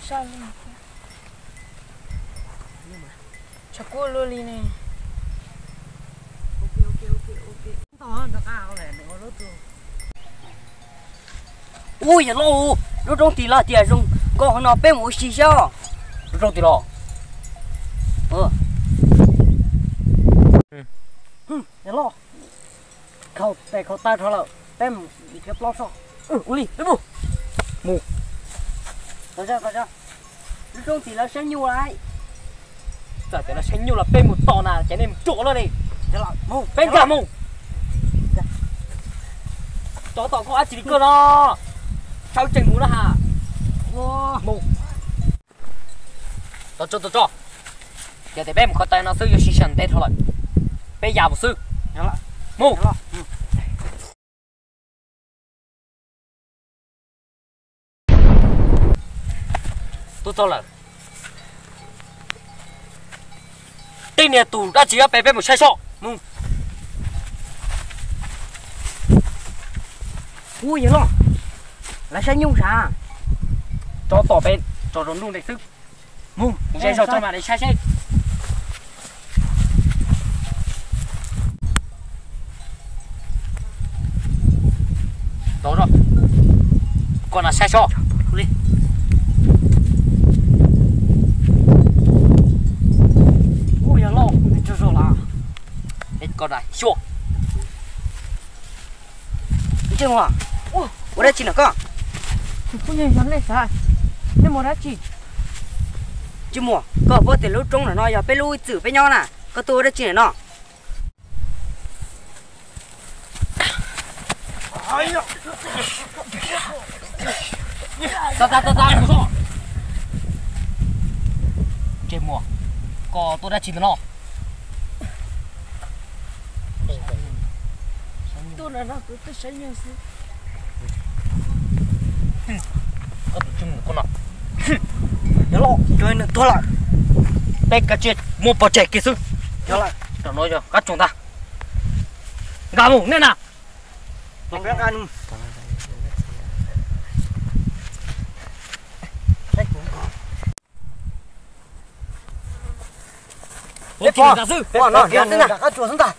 sao lên chắc cô luôn đi này ui giờ lâu nó trong thì là tiền dùng còn nó bên một xí sao nó trong thì lo giờ lo khâu tay khâu tay thôi là bên bị cái lo sao ui đi bu mù coi ra nó trong thì là sáng nhiều lại giờ thì là sáng nhiều là bên một to nào cho nên chỗ nó đi giờ là mù bên cả mù chó tỏ có ăn chỉ cơ đó sao chỉnh mù đó hả mù cho giờ thì bé một con tay nó sử dụng xí sần đây thôi rồi bé già một sư mù tôi cho là đây nè tù đã chỉ bé một sai sọ mù ui vậy lo là sao nhung sao cho tỏ bên cho nó luôn để sức mù sai sọ cho mà để sai đó rồi còn là sai sọ đi ui vậy lo cho rồi là hết con này xua chưa mà我在进了个，不认识那啥，那么他去，chứ mua, có bữa từ lúc trống là nó giờ bé lui chữ bé nhau nè, có tôi đã chuyển nó. Ta, không sao. Chứ mua, có tôi đã chuyển nó. tôi là nó tôi sẽ nhận sự. Có tụi chung con nào nhớ lo chơi nữa tôi lại đây cả chuyện mua bò trẻ kia xưng nhớ lại cho nói cho các chúng ta gà mủ nên nào mình biết ăn Ủa, nó hiện nè, các chuột chúng ta.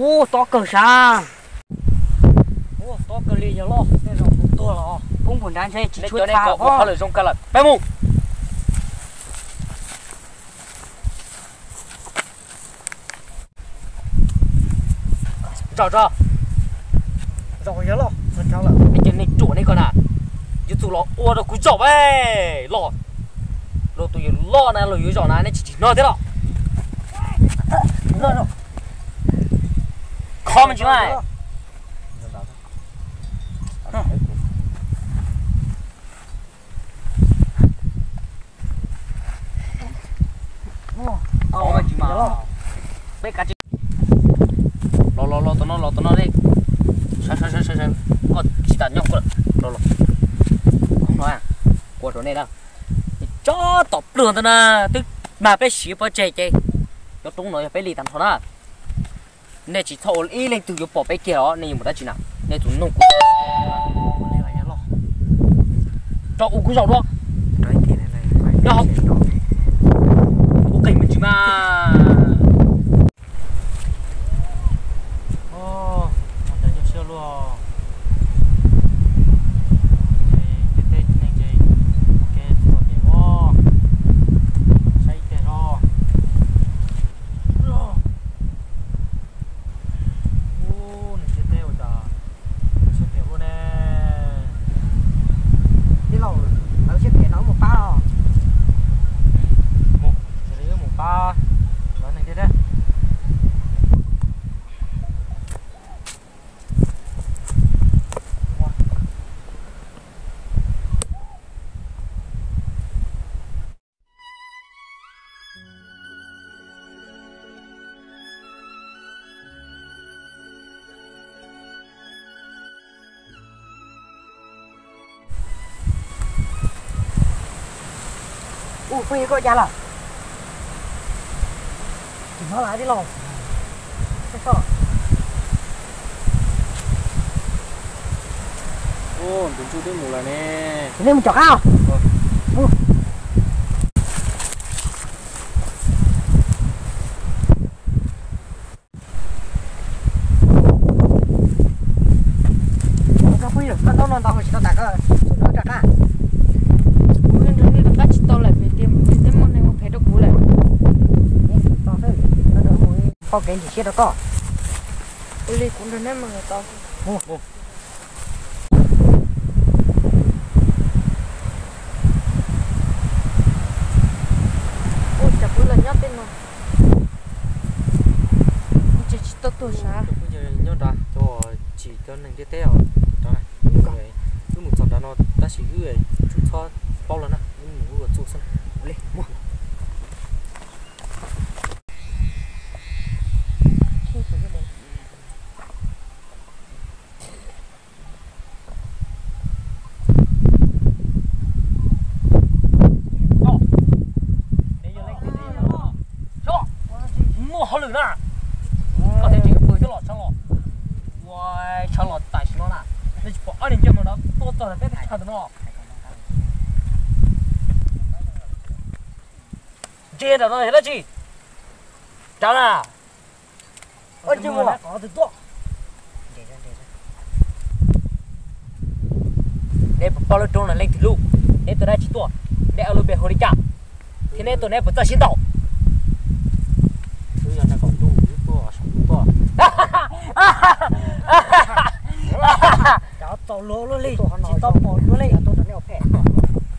Ô, to cỡ xa. Ô, to cỡ lì giờ lo, đây rồi cũng to là không buồn đan xe chỉ chuột pha. Có một lời dùng cả lần. Bé mù. Rồi. Rồi giờ lo, phần theo là cái chuyện này chủ này con à. Chứ tụi nó ô nó cú chọc ấy, lo. Rồi tụi lo này rồi giỏ này chỉ nói thế nào. Rồi. Comment chứ ai. Comment chứ mà. Bé cá chứ. Lo tụi nó đi. Sao. Có chỉ tạt nhóc rồi. Lo. Không nói à. Của chỗ này đâu. Cho tập lường thôi nè, tức mà bé xíu bao chạy, nó đúng rồi bé lì tạm thôi nè, nên chỉ thâu ý lên từ bỏ bé kia đó, nên một đã chỉ nào, nên tụi nông cho u cú dầu đó, nó không, u cảnh mình chỉ mà, để cho xe luôn. Phi có ra là nó lại đi lòng sao ô đừng chú tới mù là nè Nên một chọc ao. Cái phi được con non tao chỉ tao đặt á, nó đặt á. Nên đừng đi đặt chỉ tao lại về tiệm món này một phải đâu cũ lại. Tao thấy nó đỡ mũi. Có cái gì chết đó có. Ôi đi cũng đừng em mà người tao. Ôi chả bữa là nhát tên nó. Chỉ tao tuổi sao? bây giờ nhớ ra cho chỉ cho nên cái téo đó này rồi cứ một tuần đó nó ta chỉ gửi chút cho bao lần á nhưng mà chút xong lên mua mua họ lử nè có thể chỉ vừa cho lọt cho lọt wow cho lọt tại sao nó nên chỉ bỏ anh em mà nó tốt rồi biết cái thằng nó chia được rồi hết chị cháu nào Ôi chứ mua có từ to. để bao lâu trốn là lên từ lúc để tôi đã chỉ to để ở lúc bên hồ đi chạm thế nên tôi này phải cho xin tàu bây giờ nó còn đủ to sống to Cháu tao lố luôn đi. Chỉ tao bỏ luôn đi. Tôi đã neo phè.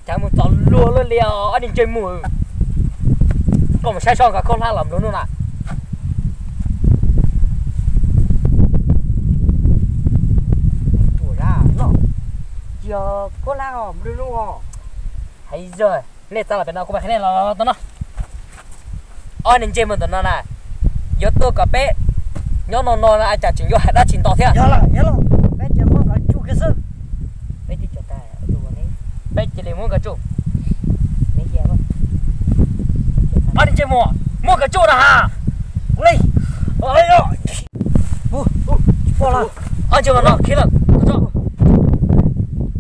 chẳng muốn tàu lúa luôn liều anh em chơi mùi còn mà sai son cả con la làm luôn à Tuổi ra nó. Giờ có la hòm đưa luôn hò. hay rồi nên tao là bên nào cũng phải này là tao nó anh em chơi mình tao nó này giờ tôi cả bé nhớ nó là ai trả chuyện vô đã chuyện to thế à Nhớ là. Bé chờ mong cả chú cái sự. Bé chỉ cho ta ở tù này. bé chỉ để mua cả chỗ Mấy giờ thôi. anh em chơi mua cả chỗ là ha Đi. Ôi ơi. Bỏ là. anh chơi mà nó khi là cho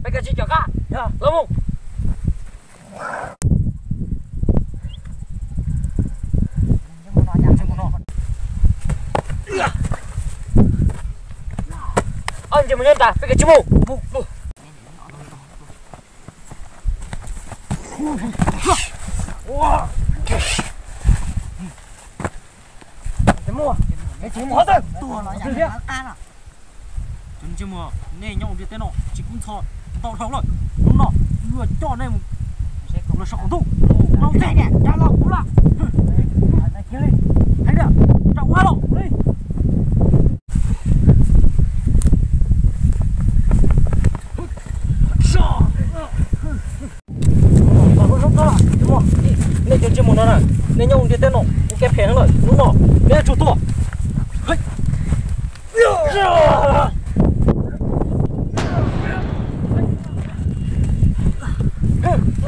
bé cái gì cho cả Dạ. lắm không Nhưng mà nó nhặt cho nó. anh chơi mà nhân ta bé cái chim mù Để mua. Cái chỉ mua hết rồi. Tua nó nhặt nó tan à. đừng chứ mà nè nhau đi tới nó chỉ cũng thọ tao thấu rồi đúng nó vừa cho nên sẽ cũng là sọt tu Nó thế nè, ra lọ cũng là. Này kia đi. Thấy được. Trọng quá lọ. Đi. nên chơi chim nó này nên nhau đi tới nó cũng kẹp phèn rồi đúng không nên chủ to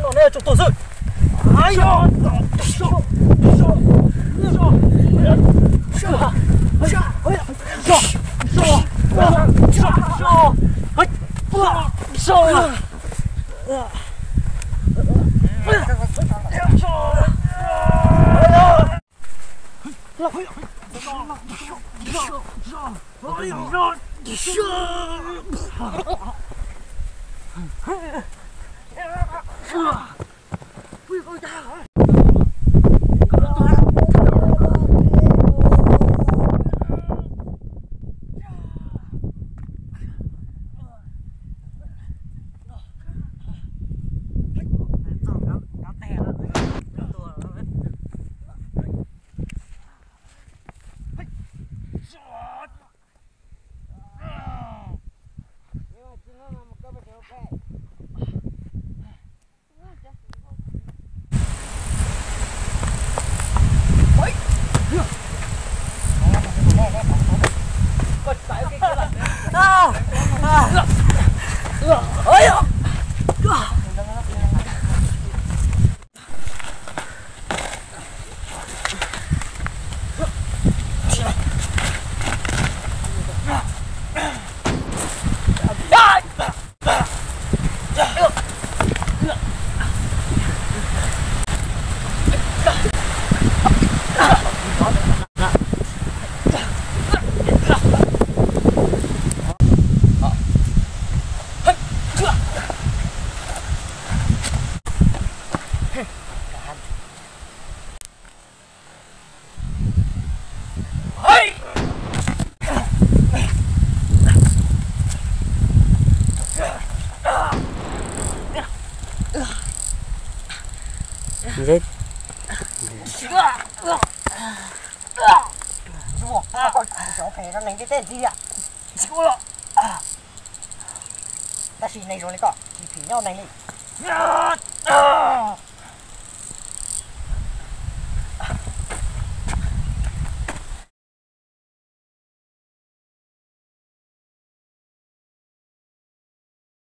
nó này chủ to rồi ai yo thế Ủa, con cháu phải nó đánh cái tên gì ạ? Ta xì này rồi này con, chỉ phí nhau này đi.